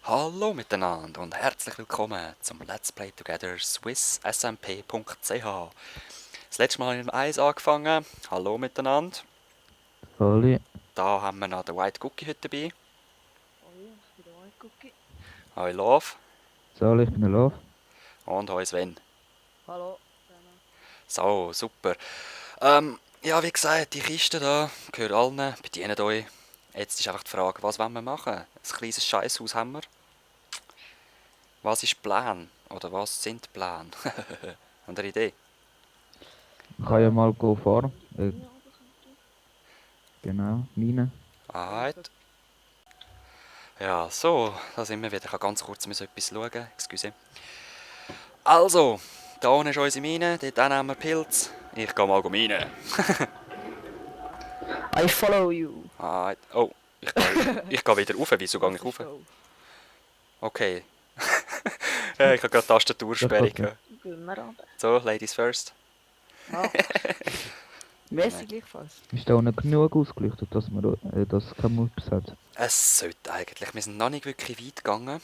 Hallo miteinander und herzlich willkommen zum Let's Play Together Swiss SMP.ch. Das letzte Mal in 1 angefangen. Hallo miteinander. Hallo. Da haben wir noch den White Cookie heute dabei. Hoi, ich bin der White Cookie. Hoi Love. Hallo, ich bin der Love. Und hoi Sven. Hallo zusammen. So, super. Ja, wie gesagt, die Kiste da gehört allen, bedient euch. Jetzt ist einfach die Frage, was wollen wir machen? Ein kleines Scheisshaus haben wir. Was ist Plan? Oder was sind Pläne? Habt ihr eine Idee? Ich kann ja mal fahren. Ja, das könnte. Genau, meine. Alright. Ja, so, da sind wir wieder. Ich kann ganz kurz etwas schauen. Excuse. Also, da unten ist unsere Mine, dort nehmen wir Pilz. Ich gehe mal Mine. I follow you. Alright. Oh, ich gehe wieder rauf. Wieso gehe ich rauf? Okay. Ja, ich habe gerade Tastatursperre gehabt. Gehen wir runter. So, Ladies first. Ah. Merci gleichfalls. Ist da unten genug ausgeleuchtet, dass man das kein Mops hat? Es sollte eigentlich. Wir sind noch nicht wirklich weit gegangen.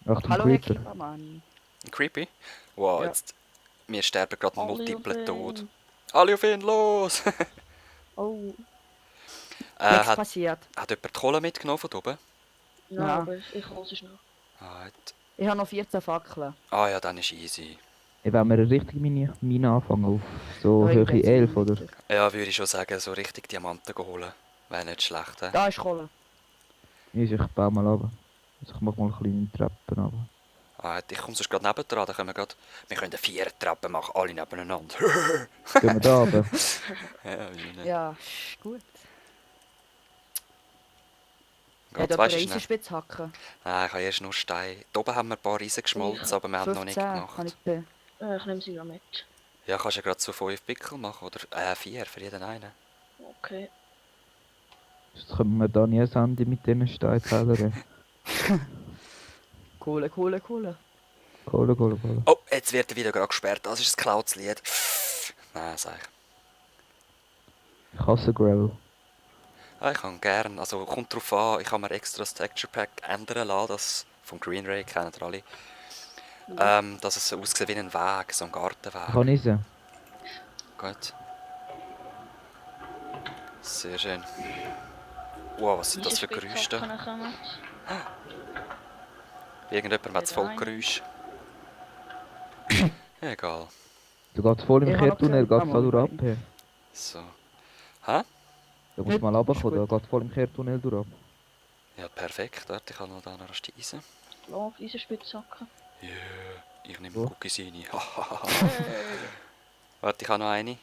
Achtung, Hallo Herr Creeper. Kippermann. Creepy. Wow, Ja. jetzt. Wir sterben gerade Alle multiple auf ihn. Tod. Alle auf ihn, los! Oh, Hat nichts passiert. jemand die Kohle mitgenommen von oben? Ja, Ja, aber ich hole sie schnell. Alright. Ich habe noch 14 Fackeln. Ah ja, dann ist easy. Wenn wir eine richtige Mine anfangen auf so Aber ich Höhe bin 11, jetzt oder? weiter. Ja, würde ich schon sagen, so richtig Diamanten holen. Wäre nicht schlecht, he? Da ist Kohle. Ich baue mal runter. Also ich mache mal kleine Treppen runter. Ah, ich komme sonst gerade nebendran, dann können wir gerade... Wir können eine 4er-Treppe machen, alle nebeneinander. Gehen wir da runter? Ja, wieso nicht? Ja, ist gut. Ganz Hat jemand weißt du schnell. Eisenspitzhacken? Nein, ich habe erst nur Stein. Da oben haben wir ein paar Riesen geschmolzen, aber wir haben noch nicht 15 gemacht. kann ich den. Ich nehme sie ja mit. Ja, kannst du ja gerade so 5 Pickel machen, oder 4 für jeden einen. Okay. Jetzt können wir da nie ein Handy mit diesen Steinzählern. Kohle. Kohle, Kohle, Kohle. Oh, jetzt wird er wieder gerade gesperrt. Das ist ein geklautes Lied. Nein, sag ich. Ich hasse Gravel. Ah, ich kann gern, also kommt drauf an, ich kann mir extra das Texture Pack ändern lassen, das vom Green Ray kennen ihr alle. Dass es so aussieht wie ein Weg, so ein Gartenweg. Ich kann eisen. Gut. Sehr schön. Wow, was sind das für Geräusche da? Irgendjemand macht das Vollgeräusch. Egal. Du gehst voll im Ich hab noch Kehrtunnel, gesagt, gehst voll Mama, durch ab. So. Hä? Da musst du mal Ist runterkommen, gut. da geht voll im Kehrtunnel durch ab. Ja, perfekt. Warte, ich habe noch da noch Rest Eisen. Lauf, Eisenspitzhacke. Yeah, ich nehme Wo? Cookies rein. Warte, ich habe noch eine.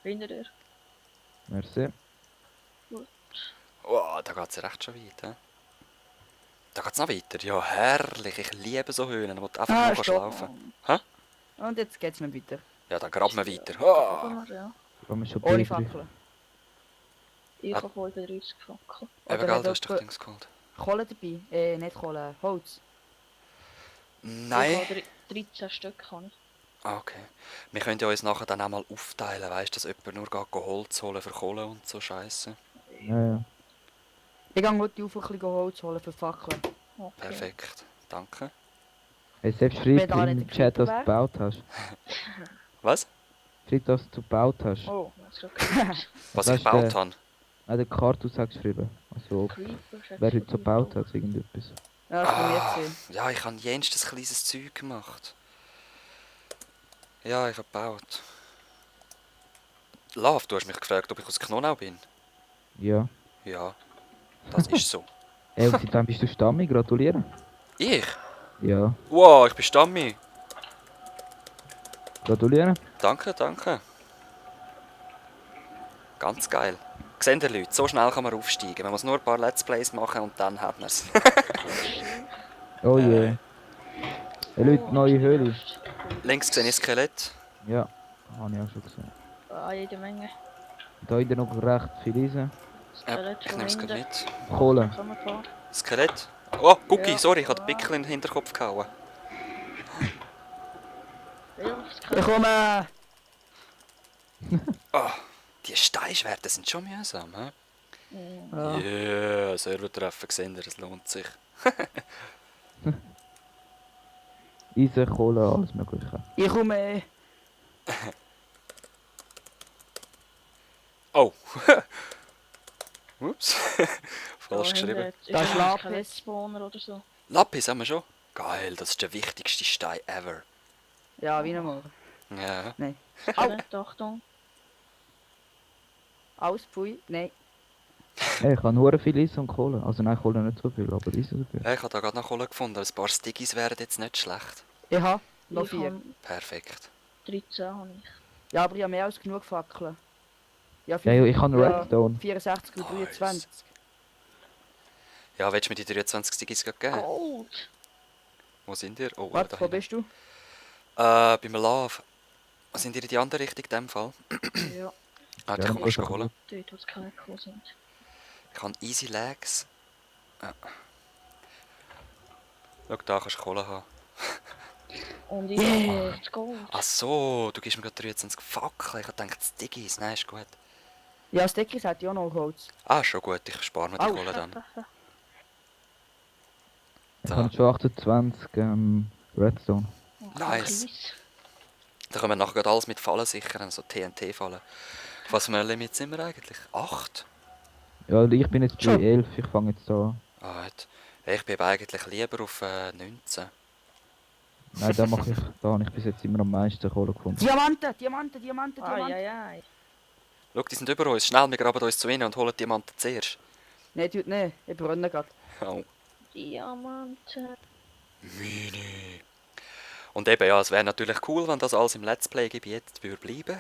Hinter dir. Merci. Wow, da geht es recht schon weit. He? Da geht es noch weiter. Ja, herrlich. Ich liebe so Höhlen, wo du einfach nur stopp. laufen. Und jetzt geht's mir weiter. Ja, dann graben wir weiter. Ja. Ja. Da haben wir schon Ohne Pilger. Fackeln. Ich habe 35 Fackeln. Eben, Oder gell, hat du hast doch jemand Dings geholt. Kohle dabei? Nicht Kohle, Holz. Nein. Ich habe 13 Stück. Kann ich. Ah, okay. Wir können ja uns nachher dann auch mal aufteilen, weißt du, dass jemand nur geht Holz holen für Kohle und so Scheiße. Ja. Ich gehe heute auf ein bisschen Holz holen für Fackeln. Okay. Perfekt. Danke. Hey, selbst Wenn schreib da in nicht den der Chat, dass du Creeper gebaut hast. Was? Schreib, dass du gebaut hast. Oh, jetzt gerade Was Das ich ist gebaut habe? Nein, der Kartus hat geschrieben. Also, Creeper. wer heute so gebaut hat, irgendetwas. Ja, das kann ich sehen. Ja, ich habe jenstes kleines Zeug gemacht. Ja, ich habe gebaut. Love, du hast mich gefragt, ob ich aus Knonau bin. Ja. Ja, das ist so. Ey, und seitdem bist du Stammi, gratuliere. Ich? Ja, Wow, ich bin Stammi. gratuliere. Danke, danke. Ganz geil. Seht ihr Leute, so schnell kann man aufsteigen. Man muss nur ein paar Let's Plays machen und dann hat man es. Oh je. Hey Leute, neue Höhle. Links sehe ich Skelett. Ja, habe ich auch schon gesehen. Ah, jede Menge. Da hinten noch recht viel Eisen. Ja, Skelett ich von nehme es hinten. mit. Kohle. Kann man fahren. Skelett. Oh, Cookie, Ja. sorry, ich habe den Pickel in den Hinterkopf gehauen. Ja, Ich Skelett. komme! Oh, die Steinschwerter sind schon mühsam, hä? Mhm. Ja. Yeah, Servertreffen gesehen, es lohnt sich. Eisen, Kohle, alles mögliche. Ich komme. Oh! Ups. Falsch Da geschrieben. hinten ist Da ist ein Lapis. Skelettspawner oder so. Lapis haben wir schon. Geil, das ist der wichtigste Stein ever. Ja, wie nochmal. Ja. Skelett, Achtung. Alles Pfui. Nein. Hey, ich habe nur viel Eisen und Kohle. Also nein, Kohle nicht so viel, aber Eisen so viel. Ich habe da gerade noch Kohle gefunden. Ein paar Stiggies wären jetzt nicht schlecht. Ich habe noch Ich 4. habe Perfekt. 13 habe ich. Ja, aber ich habe mehr als genug Fackeln. Ja, Ja, ich habe ja, Redstone. 64 und Nice. 23. Ja, willst du mir die 23 Stiggies gerade geben? Gold! Wo sind ihr? Oh, Warte, da wo hinten. bist du? Beim Love. Sind ihr in die andere Richtung in dem Fall? Ja, Ah, die Ja, kannst du dann holen. dort wo die Skelette gekommen sind. Ich habe easy Legs. Ja. Schau, da kannst du Kohle haben. Und ich Yeah. habe 8 Gold. Ach so, du gibst mir gerade 23 Fackeln. Ich habe gedacht, Stiggies. Nein, ist gut. Ja, Stickers hat ja auch noch Holz. Ah, schon gut. Ich spare mir die Au. Kohle dann. Ich Da. habe schon 28 Redstone. Nice. Kies. Da können wir nachher gerade alles mit Fallen sichern, so TNT-Fallen. Auf was für einem Limit sind wir eigentlich? 8? Ja, ich bin jetzt bei Schon. 11, ich fange jetzt an. Ah, gut. Ich bin aber eigentlich lieber auf 19. Nein, da mache ich, da habe ich bis jetzt immer am meisten Kohle gefunden. Diamanten, Diamanten, Diamanten, Ai, Diamanten. ai, ai. Schau, die sind über uns. Schnell, wir graben uns zu ihnen und holen die Diamanten zuerst. Nein, tut nicht. Ich brenne gerade. Oh, Diamanten. meine. Und eben, ja, es wäre natürlich cool, wenn das alles im Let's Play-Gebiet würde bleiben.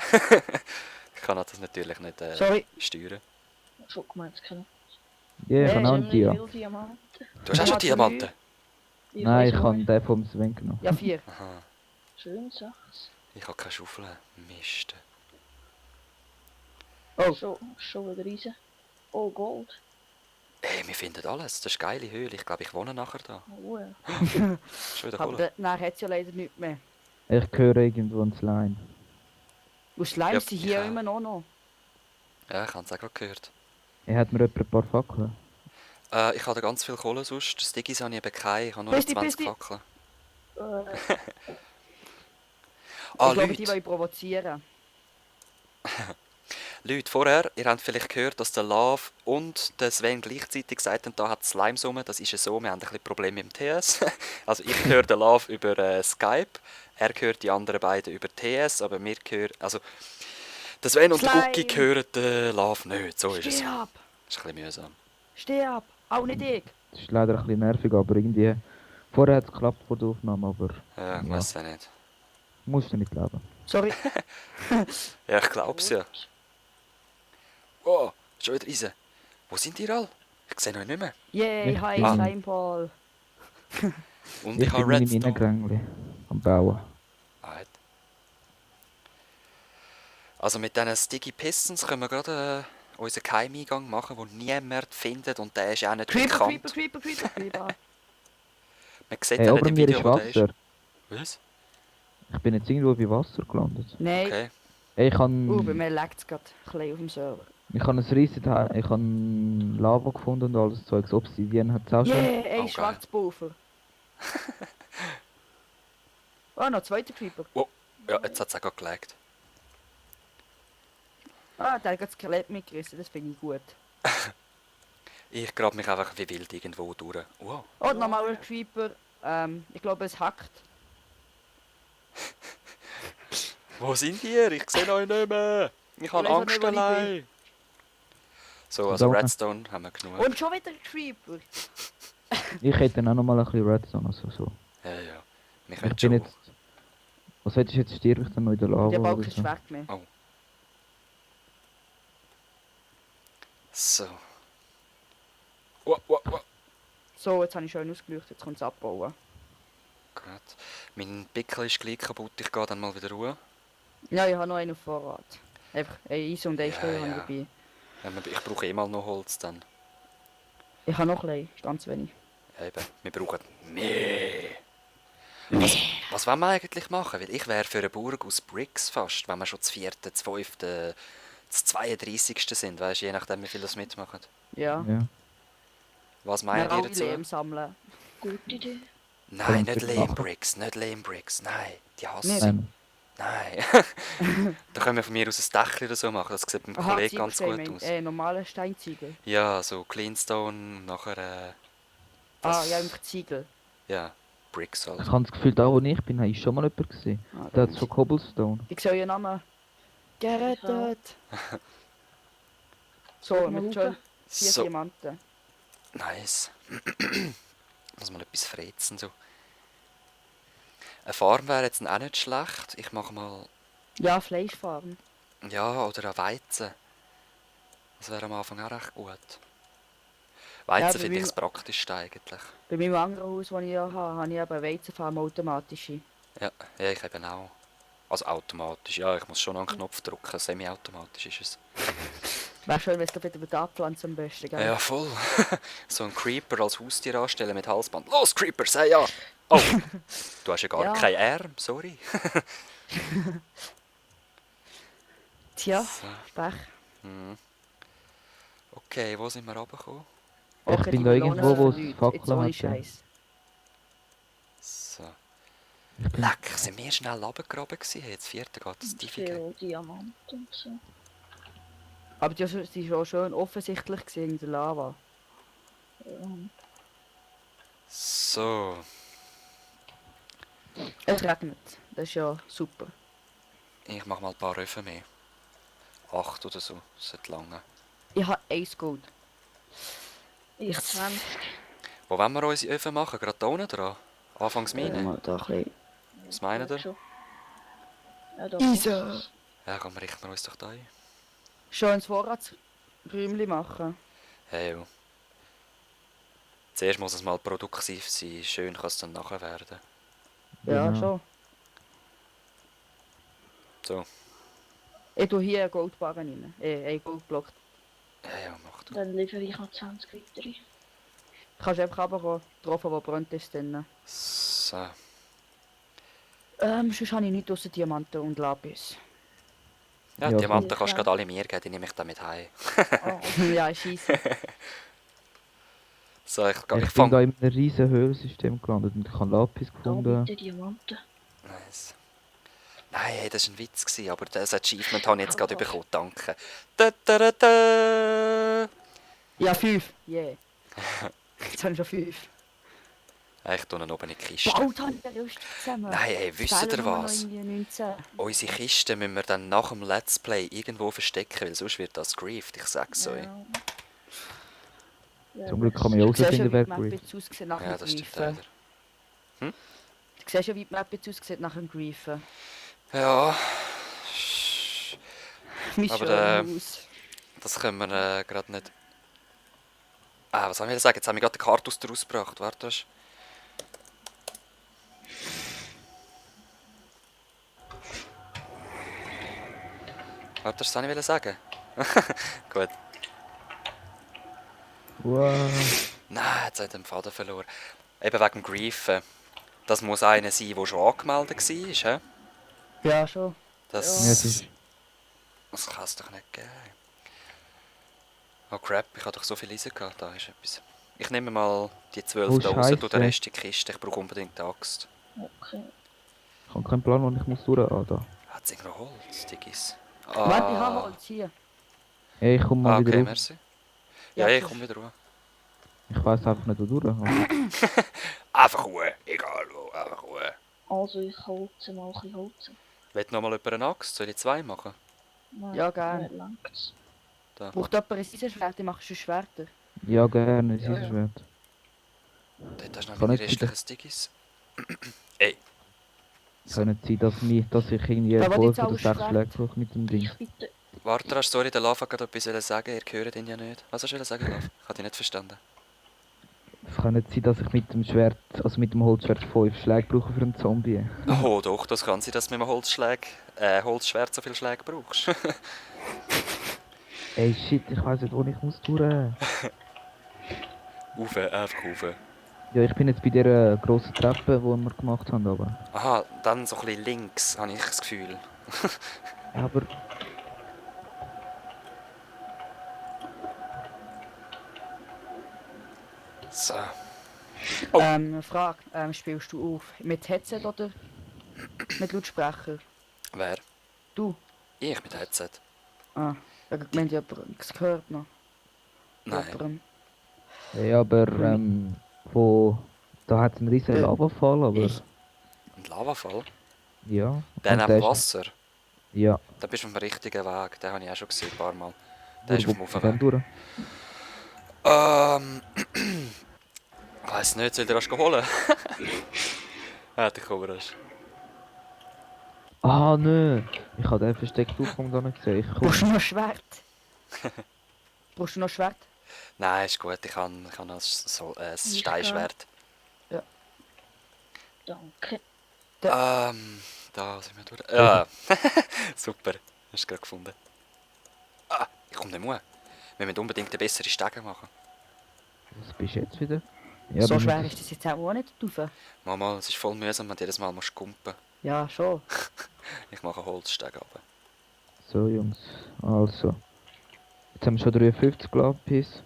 Ich kann das natürlich nicht Sorry. steuern. So gemeint, keine. Ja, ich Hey, habe auch einen Dia. Viele Diamanten. Du hast auch schon Diamanten? Nein, weiss ich auch habe nicht. den vom Sven genommen. Ja, 4. Aha, Schön sag's. ich habe keine Schaufel. Mist. Oh. Schon wieder Eisen. Oh, Gold. Ey, wir finden alles. Das ist eine geile Höhle. Ich glaube, ich wohne nachher da. Oh, ja. Schon wieder Aber Kohle. danach hat es ja leider nichts mehr. Ich höre irgendwo ein Slime. Und Slimes Ja, sind hier ja. immer noch. Ja, ich habe es auch gerade gehört. Er hat mir etwa ein paar Fackeln. Ich habe da ganz viel Kohle sonst. Stiggies habe ich eben keine. Ich habe nur Pisti, 20 Pisti. Fackeln. Äh, Ah, Ich glaube, die Leute, wollen provozieren. Leute, vorher, ihr habt vielleicht gehört, dass der Love und der Sven gleichzeitig gesagt haben, da hat Slimes rum. Das ist ja so, wir haben ein bisschen Probleme im TS. Also ich höre den Love über Skype, er hört die anderen beiden über TS, aber wir hören, also der Sven und der Slime. Gucki hören den Love nicht. So ist es. Steh ab! Das ist ein bisschen mühsam. Steh ab! Auch nicht ich! Das ist leider ein bisschen nervig, aber irgendwie... Vorher hat es geklappt vor der Aufnahme, aber Ja, ich Ja. weiß ja nicht. musst du nicht leben. Sorry. Ja, ich glaub's ja. Oh, schon wieder Eisen. Wo sind ihr alle? Ich sehe euch nicht mehr. Yay, Ich hi, bin- Slimeball. Und Ich ich habe bin meine Redstone. Minengrängli am Bauen. Alright. Also mit diesen Sticky Pistons können wir gerade unseren Geheimeingang machen, den niemand findet und der ist auch nicht Creeper, bekannt. Creeper, Creeper, Creeper, Creeper. Man sieht Hey, ja ober nicht im mir Video, ist wo der ist. Wasser. Was? Ich bin jetzt irgendwo bei Wasser gelandet. Nein. Okay. Hey, ich Bei habe mir leckt es gerade ein bisschen auf dem Server. ich habe ein riesen ich habe Lava gefunden und alles Zeugs. Obsidian hat es auch schon. Yeah, geil. ey, Schwarzpulver. Oh, noch zweiter Creeper. Ja, jetzt hat es auch gerade gelegt. Ah, der hat das Skelett mitgerissen, das finde ich gut. Ich grab mich einfach wie wild irgendwo durch. Wow. Und nochmal ein Creeper. Ich glaube, es hackt. Wo sind ihr? Ich sehe euch nicht mehr. Ich habe Ich weiss auch Angst nicht, wo ich allein. So, also Da unten. Redstone haben wir genug. Und schon wieder ein Creeper. Ich hätte dann auch noch mal ein bisschen Redstone, also so. Ja, ja. Wir Ich können bin schon... jetzt... Was hättest du jetzt, stirb ich dann noch in der Lava Der baut oder kein so? Schwert mehr. So. Wow. So, jetzt habe ich schön ausgeleuchtet, jetzt kommt es abbauen. Gut. Mein Pickel ist gleich kaputt, ich gehe dann mal wieder ruhen. Ja, ich habe noch einen auf Vorrat. Einfach ein Eis und ein Ja, Steuer habe ich ja. dabei. Ich brauche eh mal noch Holz dann. Ich habe noch ein bisschen, ganz wenig. Ja, eben, wir brauchen mehr. Was wollen wir eigentlich machen? Weil ich wäre für eine Burg aus Bricks fast, wenn wir schon das 4., das 5., das 32. sind, weißt du, je nachdem wie viel das mitmachen. Ja. Ja. Was Wir meint ihr alle dazu? Lehm sammeln. Gute Idee. Nein, wir nicht das Lame machen? Bricks, nicht Lame Bricks. Nein, die hasse Nicht? ich. Nein. Da können wir von mir aus ein Dächchen oder so machen. Das sieht beim Aha, Kollegen ganz gut Ziegelstein, aus. normale Steinziegel. Ja, so Cleanstone, nachher Ah, ja, das. einfach Ziegel. Ja, Bricks Ich halt. habe das Gefühl, da wo ich bin, habe ich schon mal jemanden gesehen. Ah, Der hat so Cobblestone. Ich sehe ihren Namen. Gerettet! So, Guck mal mit rauf. schön 4 So, Diamanten. nice. Muss mal etwas frezen so. Eine Farm wäre jetzt auch nicht schlecht. Ich mache mal. Ja, Fleischfarm. Ja, oder ein Weizen. Das wäre am Anfang auch recht gut. Ja, Weizen bei finde ich meinem- das praktischste eigentlich. Bei meinem anderen Haus, das ich ja habe ich eben eine Weizenfarm automatische. Ja, ja, ich eben auch. Also automatisch, ja, ich muss schon einen Knopf drücken, semi-automatisch ist es. Wäre schön, wenn es da wieder abpflanzen am besten, gell? Ja, voll. So ein Creeper als Haustier anstellen mit Halsband. Los, Creeper, sei ja! Oh, du hast ja gar Ja. keinen Arm, sorry. Tja, So. Pech. Hm. Okay, wo sind wir runtergekommen? Ich bin da irgendwo, wo es Fackeln Jetzt ohne hat, ja. Scheiß. So. Ich bin Leck, sind wir schnell runtergegraben gewesen? Hey, jetzt vierte geht das Diffige. Viel Diamanten und so. Aber die war schon schön offensichtlich gewesen in der Lava. Ja. So. Es regnet. Das ist ja super. Ich mach mal ein paar Öfen mehr. 8 oder so, das sollte lange. Ich habe 1 Gold. Ich 20. Wo wollen wir unsere Öfen machen? Gerade da unten dran? Anfangs Mine? Mal da ein bisschen. Was meint ihr? Schon. Ja, da Isa. passt's. Ja, komm, richten wir uns doch da ein. Schon ein Vorratsräumchen machen. Hey, jo. Zuerst muss es mal produktiv sein, schön kann es dann nachher werden. Ja, Genau. schon. So, Ich tue hier einen Goldbarren rein. Einen Goldblock. ja, mach du. Dann liefere ich noch 20 weitere. Kannst einfach runtergehen. Drauf, wo brennt ist dann. So, Sonst habe ich nichts außer Diamanten und Lapis. ja, Ja, Diamanten so. kannst du gerade alle mir geben, die nehme ich damit heim. Oh, Ja, scheisse. So, ich Ich bin fang... da in einem riesen Höhlensystem gelandet und ich habe Lapis da gefunden. bitte Diamanten. Nice. Nein, hey, das war ein Witz, gewesen, aber das Achievement habe ich jetzt gerade bekommen, danke. Da, da, da, da. Ja, 5. Yeah. Jetzt habe ich schon 5. Ich tue ihn oben in die Kiste. Bald habe ich den Rüstung zusammen. Nein, hey, wisst ihr Fehlen nur noch was? irgendwie 19. Unsere Kiste müssen wir dann nach dem Let's Play irgendwo verstecken, weil sonst wird das grieft, ich sag's euch. Ja. Ja, Zum Glück kann Du man ja siehst herausfinden, ja, wie wer die Map grieft. jetzt aussieht nach Ja, dem das stimmt Griefen. leider. Du siehst ja, wie die Map jetzt aussieht nach dem Griefen. Ja, Mein Aber, schönes Haus. das können wir gerade nicht... Ah, was soll ich sagen? Jetzt haben wir gerade den Kartus daraus gebracht, warte. Warte, das wollte ich sagen. Gut. Wow. Nein, jetzt hat er den Faden verloren. Eben wegen dem Griefen. Das muss einer sein, der schon angemeldet war, hä? Ja, schon. Ja, Das, es ist- das kann es doch nicht geben. Oh crap, ich habe doch so viel Eisen gehabt. Da ist etwas. Ich nehme mal die 12 Oh, da raus, tu den Scheisse. Rest in die Kiste. Ich brauche unbedingt eine Axt. Okay. Ich habe keinen Plan, wo ich muss durch. Ah, da. Hat es irgendwo Holz, Diggis? Warte, ich habe Holz hier. Hey, ich komme mal wieder Okay, raus. merci. Ja, Ja, ich tschüss. komme wieder raus. Ich weiß einfach nicht, wo durch. Aber Einfach Ruhe, egal wo, einfach Ruhe. Also ich holze mal ein bisschen Holz. Will noch mal jemand eine Axt? Soll ich 2 machen? Nein, Ja, gern. nicht langt's. Da. Braucht jemand ein Eisenschwert, ich mache schon Schwerter. ja, gerne, es Ja, ist ja. schwer. Dort hast du noch Kann meine nicht bitte- restlichen Stiggis. Ey. Es kann nicht sein, dass ich irgendwie Ja, aber 12 jetzt oder auch 6 Schwert. Schläge brauche mit dem Ding. Ich bitte. Warte, hast sorry, der Lava gerade etwas sagen. Ihr hört ihn ja nicht. Was hast du sagen, Lava? Ich habe dich nicht verstanden. Es kann nicht sein, dass ich mit dem Schwert, also mit dem Holzschwert 5 Schläge brauche für einen Zombie. Oh doch, das kann sein, dass du mit einem Holzschwert so viele Schläge brauchst. Ey, shit, ich weiß nicht, wo ich muss durch. Rauf, einfach rauf. Ja, ich bin jetzt bei der grossen Treppe, die wir gemacht haben, aber... Aha, dann so ein bisschen links, habe ich das Gefühl. Aber... So. Oh. Frage, spielst du auf mit Headset oder mit Lautsprecher? Wer? Du? Ich mit Headset? Ah, ich meine, ich habe es gehört noch. Nein. Jemandem. Ja, aber da hat es einen riesen Ja. Lavafall, aber Ich. Ein Lavafall? ja. Der Und neben der ist, Wasser? ja, Da bist du auf dem richtigen Weg. Den habe ich auch schon gesehen, ein paar Mal. wo, Der ist wo auf dem bist du denn Aufweg. durch? Ich weiss nicht, soll ich dir das holen? Ja, ich komme rasch. Ah, nö. Ich habe den versteckten Aufgang da nicht gesehen. Ich Brauchst du komme. noch Schwert? Brauchst du noch Schwert? Nein, ist gut, ich habe ein Ich Steinschwert. Danke. Da sind wir durch. Ja, super. Hast du gerade gefunden. Ah, ich komme nicht mehr. Wir müssen unbedingt eine bessere Stege machen. Was bist du jetzt wieder? Ja, So wir schwer müssen- ist das jetzt auch nicht drauf. Mama, es ist voll mühsam, wenn du jedes Mal musst kumpen. Ja, schon. Ich mache eine Holzstege runter. So, Jungs. Also. Jetzt haben wir schon 53 Lapis.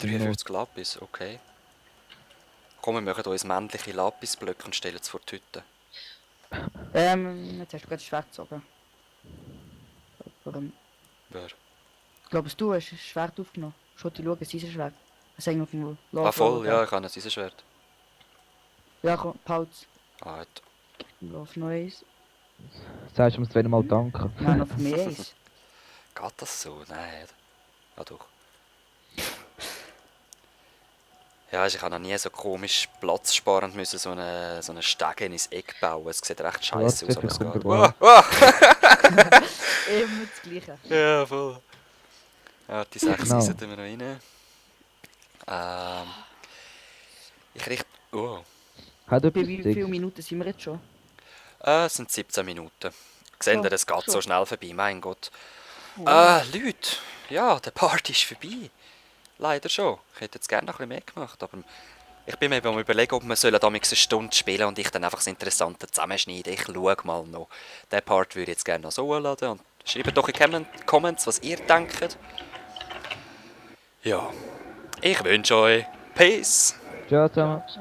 53 Lapis, okay. Komm, wir machen uns männliche Lapisblöcke und stellen es vor die Hütte. Jetzt hast du gerade das Schwert gezogen. Aber, Wer? ich glaube, du hast ein Schwert aufgenommen. Schau, die schauen, es ist ein Schwert. Es hängt auf dem Ah, voll, ja, ich habe ein Eisenschwert. Ja, komm, Pauz. Ah, hat- Auf noch eins. Sagst du uns wieder mal danken? Nein, auf mehr eins. Geht das so? Nein. Ah, doch. Ja, weisst, ich habe noch nie so komisch platzsparend müssen so eine Stege ins Eck bauen. Es sieht recht scheiße aus, aber es kommt geht. der Wow, Glas. wow. Immer das Gleiche. Ja, voll. Ja, die 6 Genau. Eisen tun wir noch rein. Ich richte... Oh. Hat Bei etwas wie vielen Dicks? Minuten sind wir jetzt schon? Es sind 17 Minuten. Seht ihr, es geht so so. schnell vorbei, mein Gott. Oh, Leute, ja, der Party ist vorbei. Leider schon. Ich hätte jetzt gerne noch ein bisschen mehr gemacht, aber ich bin mir eben am überlegen, ob wir damals eine Stunde spielen und ich dann einfach das Interessante zusammenschneiden. Ich schaue mal noch. Den Part würde ich jetzt gerne noch so laden und schreibt doch in die Comments, was ihr denkt. Ja, ich wünsche euch Peace. Ciao zusammen. so.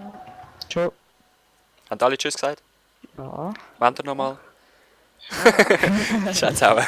Ciao. Haben alle Tschüss gesagt? Ja. Wollt ihr nochmal? Ciao zusammen.